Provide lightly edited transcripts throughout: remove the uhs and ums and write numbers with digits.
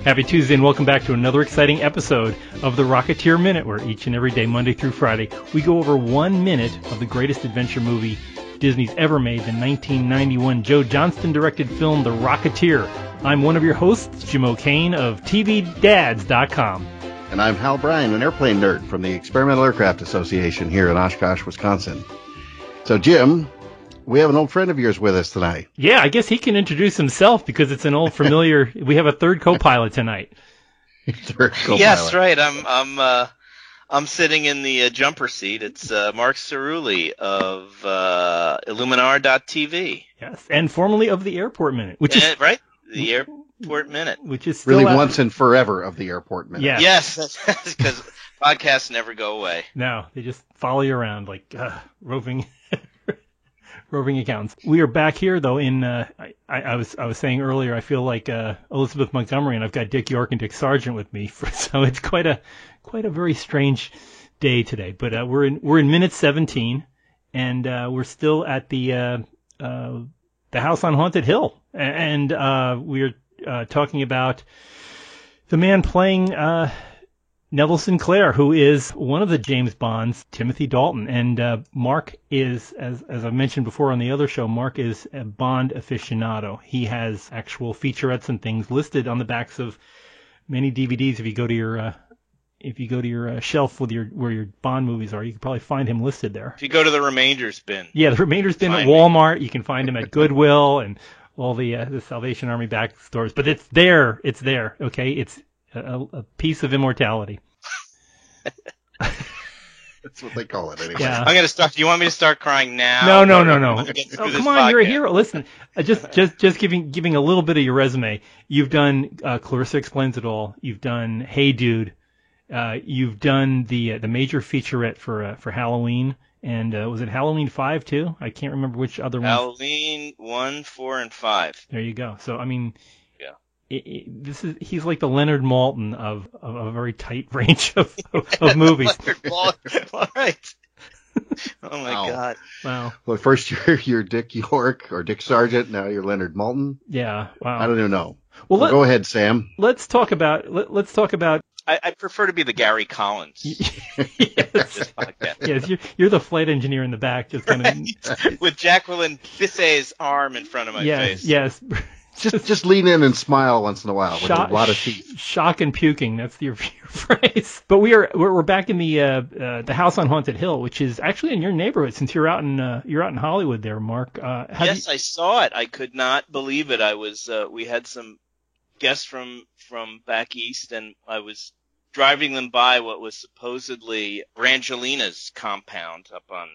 Happy Tuesday and welcome back to another exciting episode of the Rocketeer Minute, where each and every day, Monday through Friday, we go over 1 minute of the greatest adventure movie Disney's ever made, the 1991 Joe Johnston-directed film The Rocketeer. I'm one of your hosts, Jim O'Kane of TVDads.com. And I'm Hal Bryan, an airplane nerd from the Experimental Aircraft Association here in Oshkosh, Wisconsin. So, Jim, we have an old friend of yours with us tonight. Yeah, I guess he can introduce himself because it's an old familiar. We have a third co-pilot tonight. Third co-pilot. Yes, right. I'm sitting in the jumper seat. It's Mark Cerulli of Illuminar.tv. Yes, and formerly of the Airport Minute, which is right. The Airport Minute, which is still really once and forever of the Airport Minute. Yeah. Yes, because podcasts never go away. No, they just follow you around like roving accounts. We are back here though. I was saying earlier, I feel like Elizabeth Montgomery, and I've got Dick York and Dick Sargent with me. So it's quite a very strange day today. But we're in minute 17, and we're still at the House on Haunted Hill, and we're talking about the man playing Neville Sinclair, who is one of the James Bonds, Timothy Dalton. And Mark is, as I mentioned before on the other show, Mark is a Bond aficionado. He has actual featurettes and things listed on the backs of many DVDs. If you go to your shelf with where your Bond movies are, you can probably find him listed there. If you go to the Remainders bin. Yeah, the Remainders bin at Walmart. You can find him at Goodwill and all the Salvation Army back stores. But it's there. It's there. Okay, it's a piece of immortality. That's what they call it anyway. Yeah. I'm going to start. Do you want me to start crying now? No. Oh, come on, you're a hero. Listen, just giving a little bit of your resume. You've done Clarissa Explains It All. You've done Hey Dude. You've done the major featurette for Halloween. And was it Halloween 5 too? I can't remember which other one. Halloween 1, 4, and 5. There you go. So I mean, yeah, he's like the Leonard Maltin of a very tight range of movies. Leonard Maltin. All right. Oh my God. Wow. Well, first you're Dick York or Dick Sargent. Now you're Leonard Maltin. Yeah. Wow. I don't even know. Well, go ahead, Sam. Let's talk about. I prefer to be the Gary Collins. Yes. Yes, you're the flight engineer in the back, just kind of with Jacqueline Bisset's arm in front of my face. Yes. Just lean in and smile once in a while with a lot of teeth. Shock and puking. That's your phrase. But we're back in the House on Haunted Hill, which is actually in your neighborhood. Since you're out in Hollywood there, Mark. Yes, I saw it. I could not believe it. I was. We had some guests from back east, and I was driving them by what was supposedly Brangelina's compound up on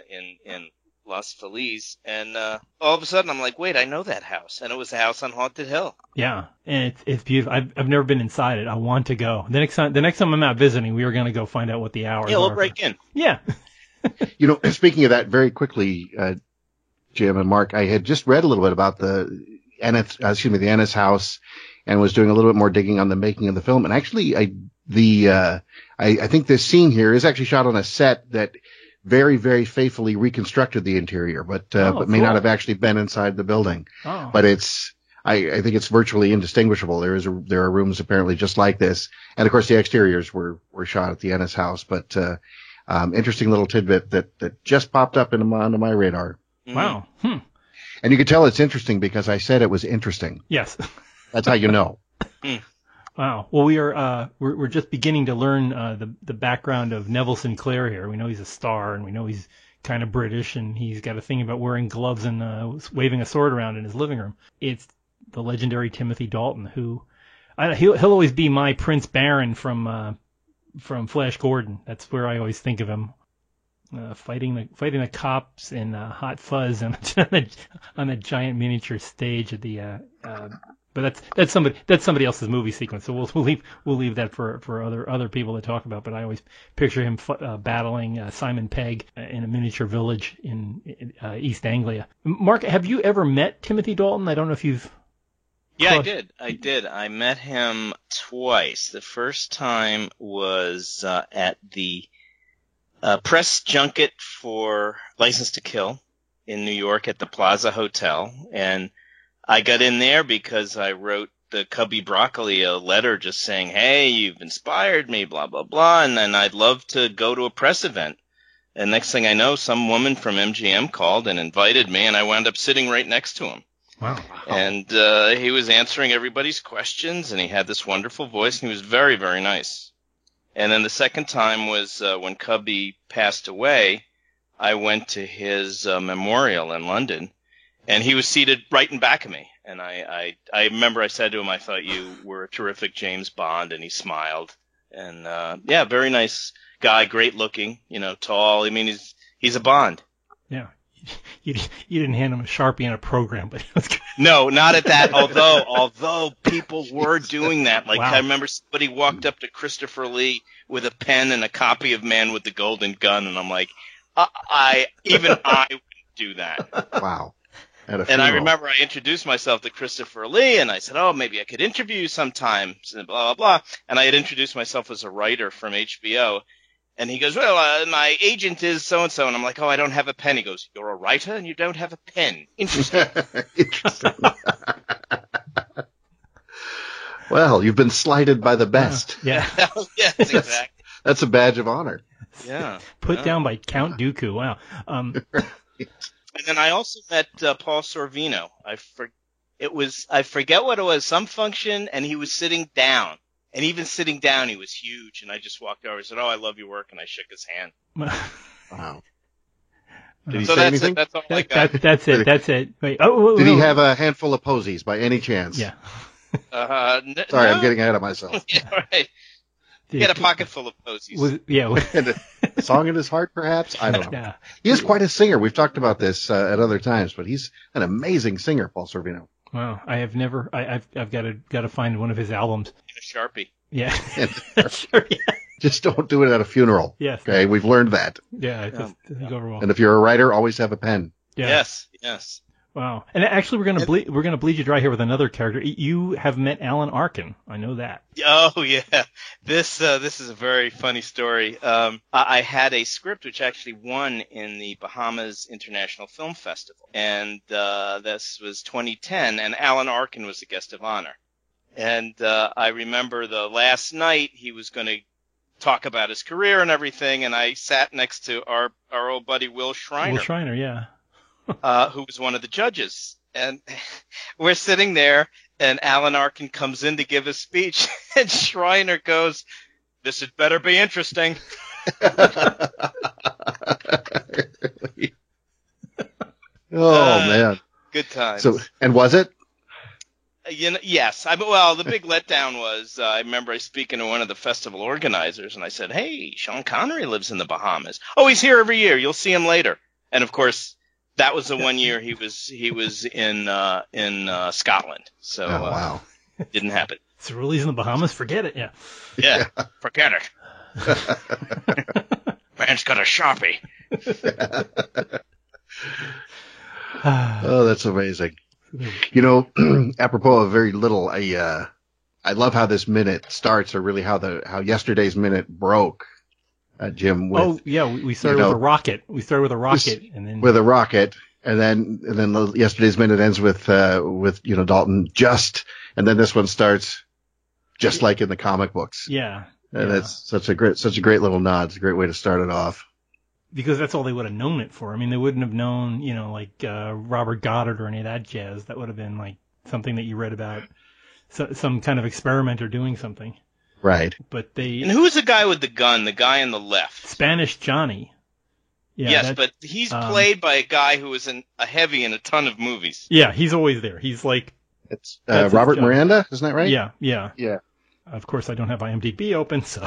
in Los Feliz, and all of a sudden I'm like, wait, I know that house, and it was the House on Haunted Hill. Yeah, and it's beautiful. I've never been inside it. I want to go. The next time I'm out visiting, we are going to go find out what the hours are. Yeah, we'll break in. Yeah. Speaking of that, very quickly, Jim and Mark, I had just read a little bit about the Ennis house, and was doing a little bit more digging on the making of the film. And actually, I think this scene here is actually shot on a set that very, very faithfully reconstructed the interior, but may not have actually been inside the building. Oh. But I think it's virtually indistinguishable. There are rooms apparently just like this, and of course the exteriors were shot at the Ennis house. But interesting little tidbit that just popped up onto my radar. Wow. And you can tell it's interesting because I said it was interesting. Yes. That's how you know. Wow. Well, we're just beginning to learn the background of Neville Sinclair here. We know he's a star, and we know he's kind of British, and he's got a thing about wearing gloves and waving a sword around in his living room. It's the legendary Timothy Dalton, who he'll always be my Prince Baron from Flash Gordon. That's where I always think of him. Fighting the cops in Hot Fuzz on a giant miniature stage at the but that's somebody else's movie sequence. So we'll leave that for other people to talk about. But I always picture him battling Simon Pegg in a miniature village in East Anglia. Mark, have you ever met Timothy Dalton? I don't know if you've. Yeah, I did. I met him twice. The first time was at the press junket for License to Kill in New York at the Plaza Hotel, and I got in there because I wrote the Cubby Broccoli a letter just saying, hey, you've inspired me, blah, blah, blah, and then I'd love to go to a press event. And next thing I know, some woman from MGM called and invited me, and I wound up sitting right next to him. Wow. And he was answering everybody's questions, and he had this wonderful voice, and he was very, very nice. And then the second time was when Cubby passed away. I went to his memorial in London, and he was seated right in back of me. And I remember I said to him, I thought you were a terrific James Bond, and he smiled. And yeah, very nice guy, great looking, tall. I mean, he's a Bond. Yeah. You didn't hand him a Sharpie and a program, but it was good. No, not at that. Although people were doing that. Like, wow. I remember somebody walked up to Christopher Lee with a pen and a copy of Man with the Golden Gun, and I'm like, I wouldn't do that. Wow. And I remember I introduced myself to Christopher Lee, and I said, oh, maybe I could interview you sometime, blah, blah, blah. And I had introduced myself as a writer from HBO. And he goes, well, my agent is so-and-so. And I'm like, oh, I don't have a pen. He goes, you're a writer and you don't have a pen. Interesting. Interesting. Well, you've been slighted by the best. Yeah. Yes, exactly. That's a badge of honor. Yeah. Put down by Count Dooku. Wow. And then I also met Paul Sorvino. I forget what it was, some function, and he was sitting down. And even sitting down, he was huge. And I just walked over and said, oh, I love your work. And I shook his hand. Wow. Did he say anything? That's all I got. That's it. Wait, did he have a handful of posies by any chance? Yeah. Sorry, no. I'm getting ahead of myself. Yeah, right. He had a pocket full of posies. And a song in his heart, perhaps? I don't know. Yeah. He is quite a singer. We've talked about this at other times, but he's an amazing singer, Paul Sorvino. Wow, I have never. I've got to find one of his albums. A Sharpie. Yeah. Sure. Yeah. Just don't do it at a funeral. Yes. Okay, we've learned that. Yeah, it just doesn't go over well. And if you're a writer, always have a pen. Yeah. Yes. Wow. And actually, we're gonna bleed you dry here with another character. You have met Alan Arkin. I know that. Oh yeah. This is a very funny story. I had a script which actually won in the Bahamas International Film Festival, and this was 2010, and Alan Arkin was the guest of honor. And I remember the last night he was going to talk about his career and everything, and I sat next to our old buddy Will Schreiner. Will Schreiner, yeah. Who was one of the judges. And we're sitting there, and Alan Arkin comes in to give his speech, and Schreiner goes, this had better be interesting. Man. Good times. So, and was it? Yes. The big letdown was, I remember I speaking to one of the festival organizers, and I said, hey, Sean Connery lives in the Bahamas. Oh, he's here every year. You'll see him later. And of course, that was the one year he was in Scotland. So, wow. It didn't happen. So release in the Bahamas? Forget it. Yeah. Yeah. Forget it. Man's got a Sharpie. Oh, that's amazing. Apropos of very little, I love how this minute starts, or really how yesterday's minute broke, Jim. We started with a rocket. We started with a rocket, and then with a rocket, and then yesterday's minute ends with Dalton and then this one starts just like in the comic books. Yeah, and it's such a great little nod. It's a great way to start it off. Because that's all they would have known it for. I mean, they wouldn't have known, Robert Goddard or any of that jazz. That would have been like something that you read about, some kind of experimenter doing something. Right. But And who's the guy with the gun? The guy on the left. Spanish Johnny. Yeah, yes, but he's played by a guy who was a heavy in a ton of movies. Yeah, he's always there. He's like. It's Robert Miranda, isn't that right? Yeah. Yeah. Of course, I don't have IMDb open, so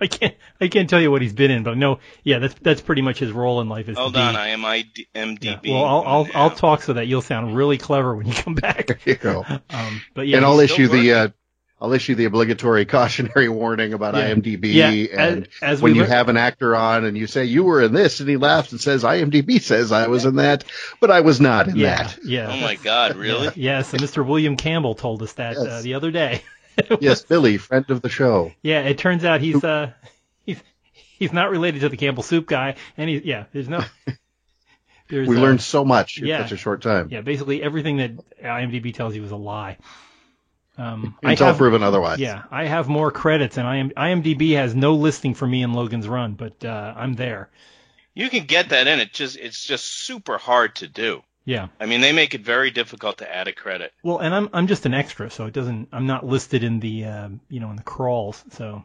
I can't tell you what he's been in. But no, yeah, that's pretty much his role in life. Is Hold on, I am IMDb. Yeah. Well, I'll talk so that you'll sound really clever when you come back. There you go. But yeah, and I'll issue the obligatory cautionary warning about IMDb. Yeah, and when you have an actor on and you say you were in this, and he laughs and says IMDb says I was in that, but I was not in that. Yeah. Oh my God, really? Yeah. So Mr. William Campbell told us that the other day. Yes, Billy, friend of the show. Yeah, it turns out he's not related to the Campbell Soup guy, and we learned so much in such a short time. Yeah, basically everything that IMDb tells you is a lie. Until proven otherwise. Yeah, I have more credits, and IMDb has no listing for me in Logan's Run, but I'm there. You can get that in. It's just super hard to do. Yeah. I mean, they make it very difficult to add a credit. Well, and I'm just an extra, so I'm not listed in the in the crawls. So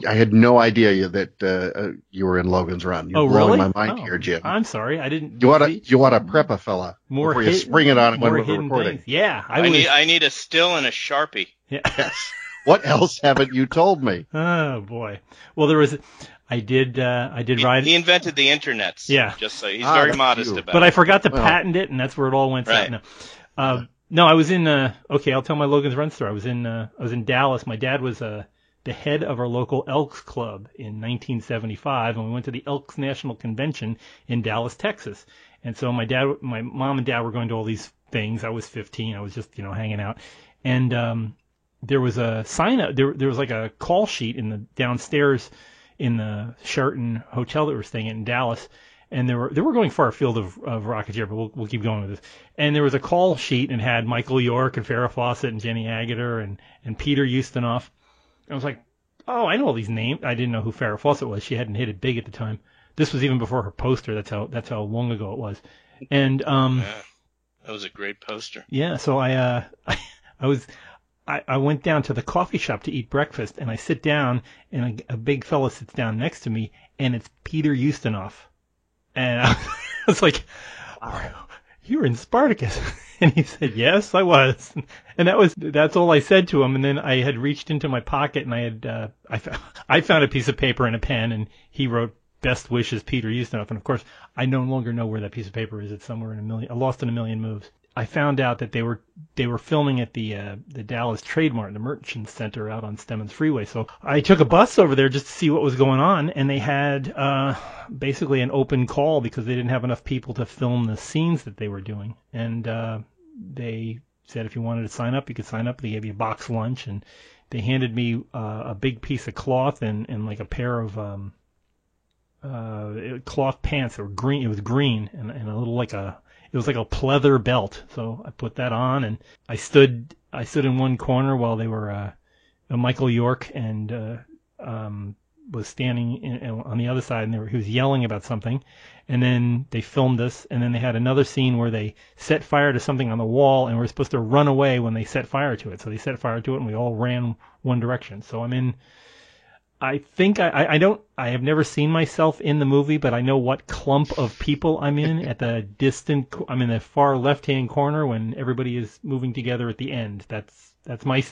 I had no idea that you were in Logan's Run. You're really? blowing my mind here, Jim. I'm sorry, I didn't. You want to prep a fella before you spring it on him when we're recording. Things. Yeah, I need a still and a Sharpie. Yeah. Yes. What else haven't you told me? Oh boy. Well, I did ride. He invented the internets. Yeah. Just so he's very modest about it. But I forgot to patent it, and that's where it all went. Right. No, I was in. Okay, I'll tell my Logan's Run story. I was in Dallas. My dad was the head of our local Elks Club in 1975, and we went to the Elks National Convention in Dallas, Texas. And so my mom and dad were going to all these things. I was 15. I was just hanging out, and there was a sign up. There was like a call sheet in the downstairs in the Sheraton hotel that we were staying in Dallas, and they were going far afield of Rocketeer, but we'll keep going with this. And there was a call sheet and it had Michael York and Farrah Fawcett and Jenny Agutter and Peter Ustinov. I was like, oh, I know all these names. I didn't know who Farrah Fawcett was. She hadn't hit it big at the time. This was even before her poster. That's how long ago it was. And that was a great poster. Yeah, so I went down to the coffee shop to eat breakfast, and I sit down, and a big fella sits down next to me, and it's Peter Ustinov. And I was like, you were in Spartacus? And he said, yes, I was. And that's all I said to him. And then I had reached into my pocket, and I found a piece of paper and a pen, and he wrote, best wishes, Peter Ustinov. And of course, I no longer know where that piece of paper is. It's somewhere lost in a million moves. I found out that they were filming at the Dallas Trade Mart, the Merchant Center out on Stemmons Freeway. So I took a bus over there just to see what was going on, and they had basically an open call because they didn't have enough people to film the scenes that they were doing. And they said if you wanted to sign up, you could sign up. They gave you a box lunch, and they handed me a big piece of cloth and like a pair of cloth pants that were green. It was green and a little it was like a pleather belt. So I put that on, and I stood in one corner while they were Michael York and was standing on the other side, and he was yelling about something. And then they filmed us, and then they had another scene where they set fire to something on the wall, and we're supposed to run away when they set fire to it. So they set fire to it, and we all ran one direction. So I'm in. I think I have never seen myself in the movie, but I know what clump of people I'm in I'm in the far left-hand corner when everybody is moving together at the end. That's my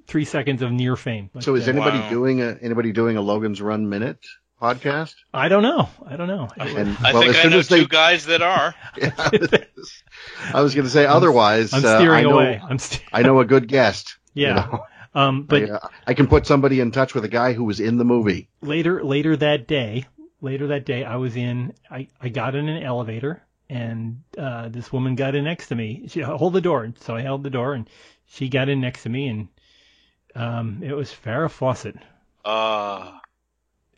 3 seconds of near fame. But, so is anybody doing a Logan's Run Minute podcast? I don't know. I think I know two guys that are. I was going to say otherwise. I'm steering away. I know a good guest. Yeah. But I can put somebody in touch with a guy who was in the movie. Later that day, I got in an elevator, and this woman got in next to me. She hold the door, so I held the door, and she got in next to me, and it was Farrah Fawcett.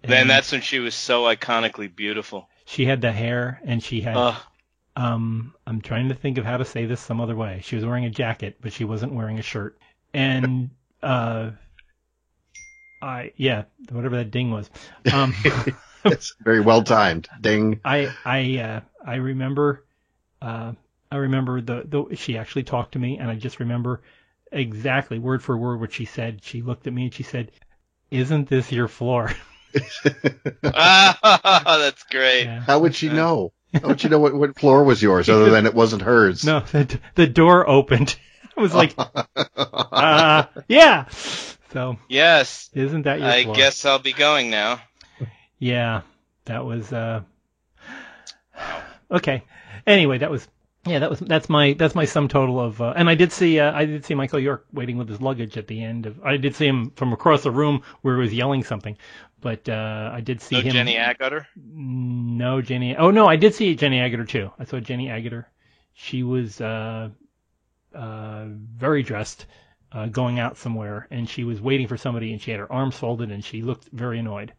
Then that's when she was so iconically beautiful. She had the hair, and she had. I'm trying to think of how to say this some other way. She was wearing a jacket, but she wasn't wearing a shirt, and. Whatever that ding was. It's very well timed. Ding. I remember she actually talked to me, and I just remember exactly word for word what she said. She looked at me and she said, "Isn't this your floor?" That's great. Yeah. How would she know? How would she know what floor was yours other than it wasn't hers? No, the door opened. I was like, yeah. So yes, isn't that your floor? I guess I'll be going now. Yeah, that was okay. Anyway, that's my sum total of. And I did see Michael York waiting with his luggage at the end of. I did see him from across the room where he was yelling something, but I did see him. Jenny Agutter? No, Jenny. Oh no, I did see Jenny Agutter too. I saw Jenny Agutter. She was very dressed, going out somewhere, and she was waiting for somebody, and she had her arms folded, and she looked very annoyed,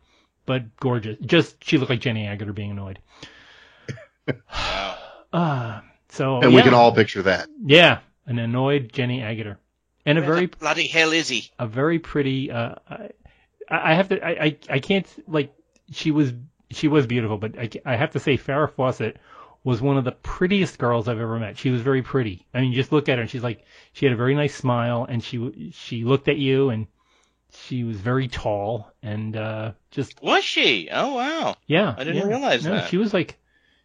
but gorgeous. She looked like Jenny Agutter being annoyed. Wow. So and we can all picture that. Yeah, an annoyed Jenny Agutter. And Where the bloody hell is he? a very pretty. I have to. I can't like. She was beautiful, but I have to say Farrah Fawcett was one of the prettiest girls I've ever met. She was very pretty. I mean, just look at her, and she had a very nice smile, and she looked at you, and she was very tall, and just. Was she? Oh wow. Yeah. I didn't realize that. She was like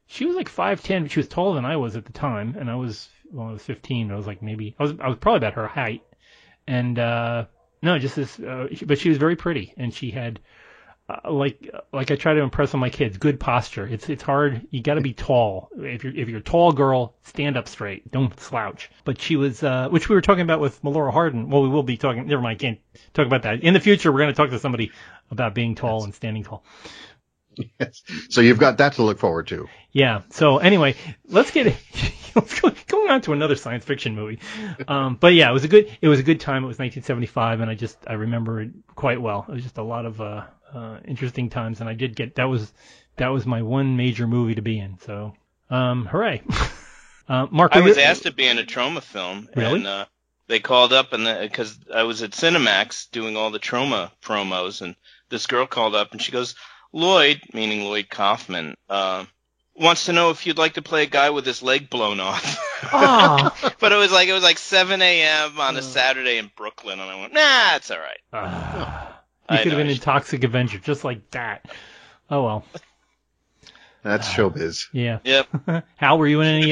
5'10", but she was taller than I was at the time, and I was 15. I was like maybe I was probably about her height, and no, just this. But she was very pretty, and she had like I try to impress on my kids, good posture. It's hard. You got to be tall. If you're a tall girl, stand up straight. Don't slouch. But she was, which we were talking about with Melora Hardin. Well, we will be talking. Never mind. Can't talk about that. In the future, we're going to talk to somebody about being tall and standing tall. Yes. So you've got that to look forward to. Yeah. So anyway, let's going on to another science fiction movie. But yeah, it was a good time. It was 1975, and I remember it quite well. It was just a lot of interesting times, and I did get that was my one major movie to be in. So hooray. Mark, I was asked to be in a Troma film. Really? And they called up, and because I was at Cinemax doing all the Troma promos, and this girl called up, and she goes, Lloyd, meaning Lloyd Kaufman, wants to know if you'd like to play a guy with his leg blown off. Oh. But it was like 7 a.m. on a Saturday in Brooklyn, and I went, nah, it's all right. You could have been in Toxic Avenger, just like that. Oh well. That's showbiz. Yeah. Yep. Hal, were you in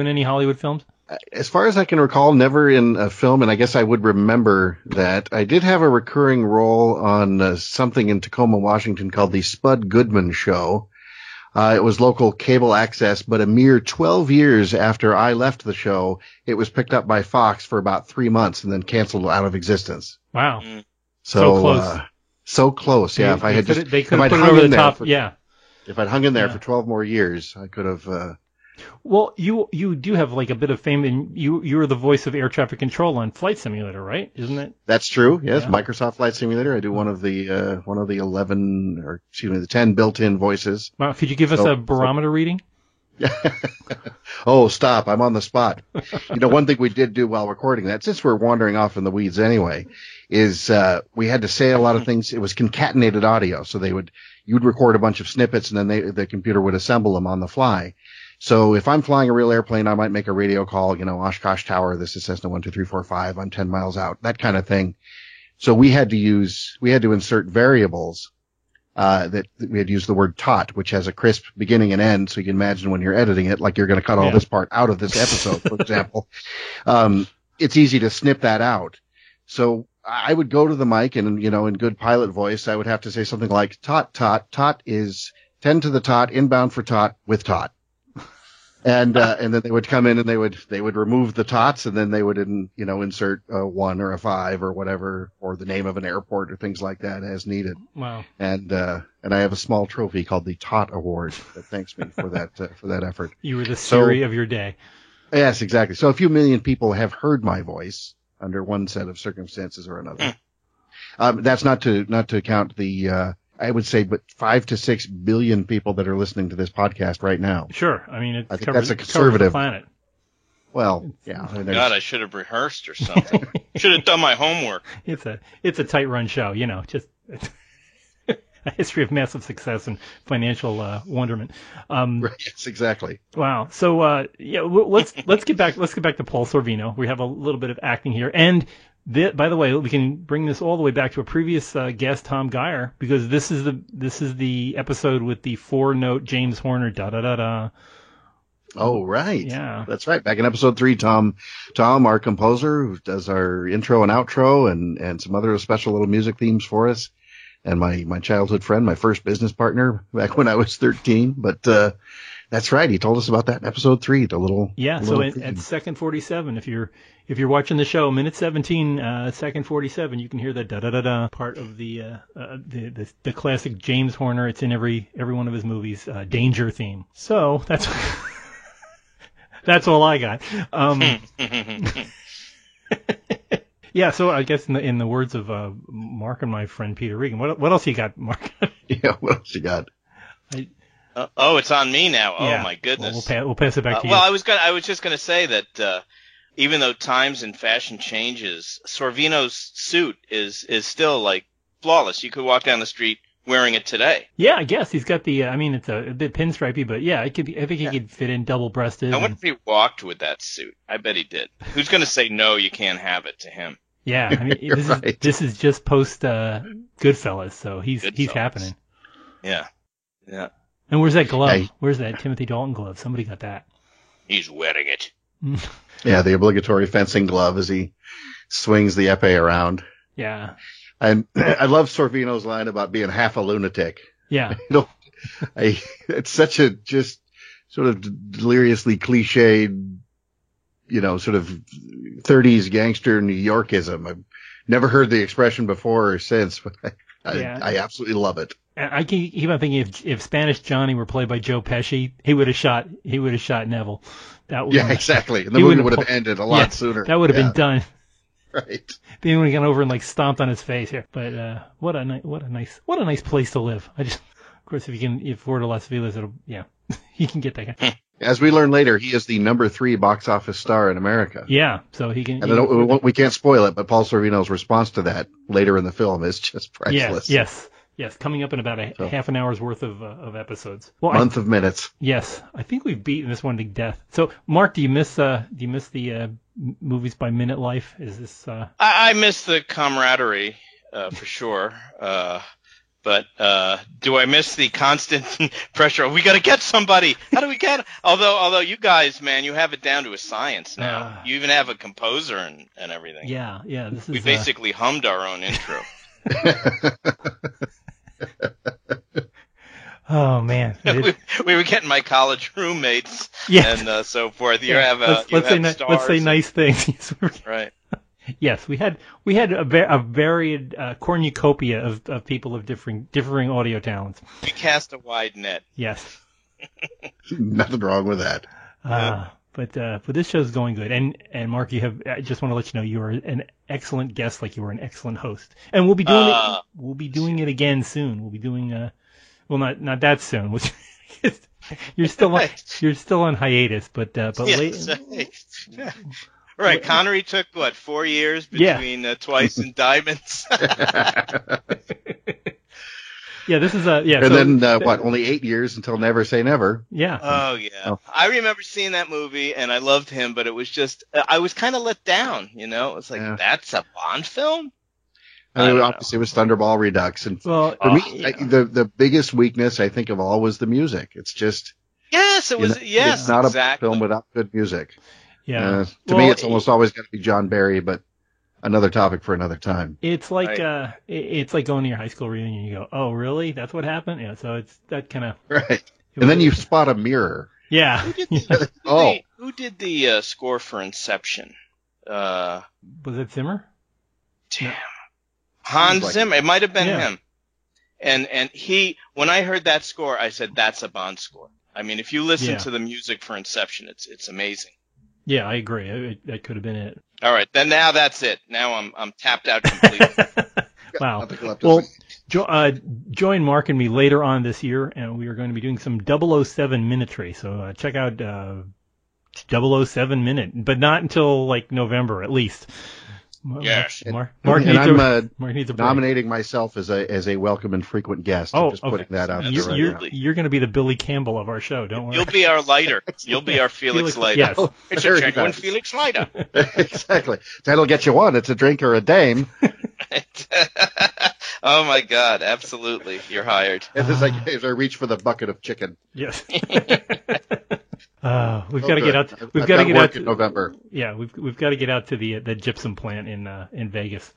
any Hollywood films? As far as I can recall, never in a film, and I guess I would remember that I did have a recurring role on something in Tacoma, Washington called the Spud Goodman Show. It was local cable access, but a mere 12 years after I left the show, it was picked up by Fox for about 3 months and then canceled out of existence. Wow. So close. So close, yeah. They could have put it over the top. Yeah. If I'd hung in there for 12 more years, I could have. Well, you do have like a bit of fame, and you were the voice of air traffic control on Flight Simulator, right? Isn't it? That's true. Yes, Yeah. Microsoft Flight Simulator. I do one of the 10 built-in voices. Wow, could you give us a barometer reading? Oh, stop! I'm on the spot. One thing we did do while recording that, since we're wandering off in the weeds anyway, is we had to say a lot of things. It was concatenated audio, so you'd record a bunch of snippets, and then the computer would assemble them on the fly. So if I'm flying a real airplane, I might make a radio call, Oshkosh Tower, this is Cessna 12345, I'm 10 miles out, that kind of thing. So we had to insert variables, that we had used the word tot, which has a crisp beginning and end. So you can imagine when you're editing it, like you're going to cut all this part out of this episode, for example. It's easy to snip that out. So I would go to the mic and, in good pilot voice, I would have to say something like tot is 10 to the tot, inbound for tot with tot. And then they would come in and they would remove the tots, and then they would, insert a 1 or a 5 or whatever, or the name of an airport or things like that as needed. Wow. And I have a small trophy called the Tot Award that thanks me for that effort. You were the Siri of your day. Yes, exactly. So a few million people have heard my voice under one set of circumstances or another. That's not to count the, I would say, but 5 to 6 billion people that are listening to this podcast right now. Sure. I mean, I think that's a conservative. The planet. Well, yeah. God, I should have rehearsed or something. Should have done my homework. It's a tight run show, just a history of massive success and financial wonderment. Yes, exactly. Wow. So let's get back to Paul Sorvino. We have a little bit of acting here, and by the way, we can bring this all the way back to a previous guest, Tom Geyer, because this is the episode with the 4-note James Horner da da da da. Oh, right. Yeah. That's right. Back in episode 3, Tom, our composer, who does our intro and outro and some other special little music themes for us, and my childhood friend, my first business partner back when I was 13. But that's right. He told us about that in episode 3. So at second 47, if you're watching the show, minute 17, second 47, you can hear the da da da da part of the classic James Horner. It's in every one of his movies. Danger theme. So that's that's all I got. Yeah. So I guess in the words of Mark and my friend Peter Regan, what else you got, Mark? Yeah. What else you got? Oh, it's on me now. Yeah. Oh my goodness. Well, we'll pass it back to you. Well, I was just gonna say that even though times and fashion changes, Sorvino's suit is still like flawless. You could walk down the street wearing it today. Yeah, I guess he's got the. I mean, it's a bit pinstripey, but yeah, it could be. I think he could fit in double-breasted. I wonder if he walked with that suit. I bet he did. Who's going to say no? You can't have it to him. Yeah, I mean, this is just post Goodfellas, so he's happening. Yeah, yeah. And where's that glove? Hey. Where's that Timothy Dalton glove? Somebody got that. He's wearing it. Yeah, the obligatory fencing glove as he swings the epee around. Yeah. And I love Sorvino's line about being half a lunatic. Yeah. It's such a just sort of deliriously cliched, sort of 30s gangster New Yorkism. I've never heard the expression before or since, but I absolutely love it. I keep on thinking if Spanish Johnny were played by Joe Pesci, he would have shot Neville. Exactly. And the movie would have ended a lot sooner. That would have been done. Right. Then would have gone over and stomped on his face here. But what a nice place to live. Of course, if you can afford a Las Vegas, you can get that guy. As we learn later, he is the number 3 box office star in America. Yeah, so he can. And we can't spoil it, but Paul Sorvino's response to that later in the film is just priceless. Yes, coming up in about half an hour's worth of episodes. Well, month of minutes. Yes, I think we've beaten this one to death. So, Mark, do you miss the movies by minute life? Is this? I miss the camaraderie for sure. But do I miss the constant pressure? We got to get somebody. How do we get it? Although you guys, man, you have it down to a science now. You even have a composer and everything. Yeah. We basically hummed our own intro. Oh man, we were getting my college roommates and so forth. Let's say nice things. Right. Yes, we had a varied cornucopia of people of differing audio talents. We cast a wide net. Yes. Nothing wrong with that. But this show's going good. And Mark, I just want to let you know you are an excellent guest, like you were an excellent host. And we'll be doing it. We'll be doing it again soon. We'll be doing not that soon. Which you're still on hiatus, but yes, right. Connery took 4 years between Twice and Diamonds. Yeah, this is And then only 8 years until Never Say Never. Yeah. Oh yeah. Oh. I remember seeing that movie and I loved him, but it was just I was kind of let down. It's like that's a Bond film. I mean, obviously it was Thunderball Redux, and for me, the biggest weakness I think of all was the music. It's just it was. It's not a film without good music. Yeah. To me, it's almost always got to be John Barry, but another topic for another time. It's like it's like going to your high school reunion. And you go, "Oh, really? That's what happened?" Yeah. So it's that kind of right. And then you spot a mirror. Yeah. Who did the score for Inception? Was it Zimmer? Damn. No. Hans Zimmer. It might have been him. And he, when I heard that score, I said, "That's a Bond score." I mean, if you listen to the music for Inception, it's amazing. Yeah, I agree. That could have been it. All right, then now that's it. Now I'm tapped out completely. Wow. Well, join Mark and me later on this year, and we are going to be doing some 007 Minutry. So check out 007 Minute, but not until November at least. Yes. Mark needs a nominating myself as a welcome and frequent guest. Oh, just putting that out there right now. You're going to be the Billy Campbell of our show. Don't worry. You'll be our lighter. You'll be our Felix Leiter. Yes. It's a genuine Felix Leiter. Exactly. That'll get you one. It's a drink or a dame. Oh my God! Absolutely, you're hired. As I reach for the bucket of chicken. Yes. We've got to get out. We've got to get out to November. Yeah, we've got to get out to the gypsum plant in Vegas.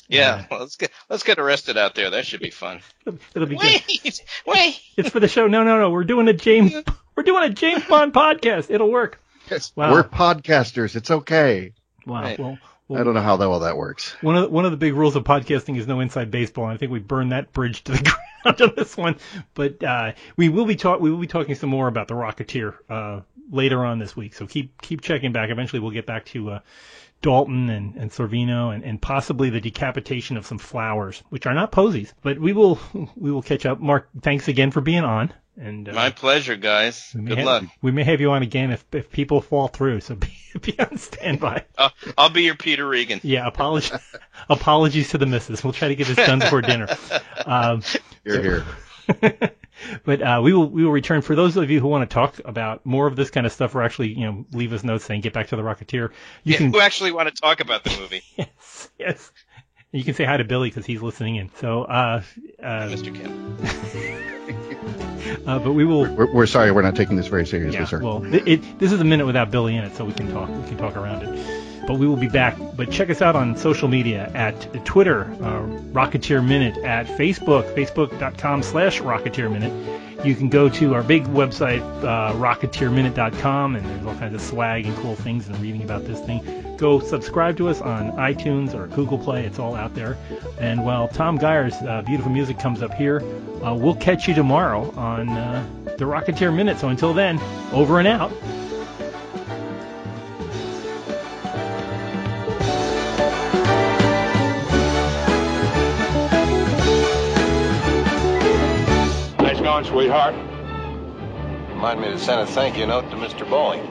Yeah, well, let's get arrested out there. That should be fun. It'll be good. Wait. It's for the show. No. We're doing a James Bond podcast. It'll work. Yes, wow. We're podcasters. It's okay. Wow. Right. Well, I don't know how well that works. One of the big rules of podcasting is no inside baseball, and I think we burned that bridge to the ground on this one. But we will be talking some more about the Rocketeer later on this week. So keep checking back. Eventually, we'll get back to Dalton and Sorvino and possibly the decapitation of some flowers, which are not posies. But we will catch up. Mark, thanks again for being on. And my pleasure, guys. Good luck. We may have you on again if people fall through, so be on standby. I'll be your Peter Regan. Yeah, apologies to the missus. We'll try to get this done before dinner. You're here. But we will return. For those of you who want to talk about more of this kind of stuff, or actually leave us notes saying get back to the Rocketeer. Who actually want to talk about the movie? Yes. And you can say hi to Billy because he's listening in. So Mr. Kim. But we will. We're sorry, we're not taking this very seriously, sir. Well, this is a minute without Billy in it, so we can talk around it. But we will be back. But check us out on social media at Twitter, Rocketeer Minute, at Facebook, facebook.com/Rocketeer Minute. You can go to our big website, RocketeerMinute.com, and there's all kinds of swag and cool things and reading about this thing. Go subscribe to us on iTunes or Google Play. It's all out there. And while Tom Geyer's beautiful music comes up here, we'll catch you tomorrow on the Rocketeer Minute. So until then, over and out. Nice going, sweetheart. Remind me to send a thank you note to Mr. Bowling.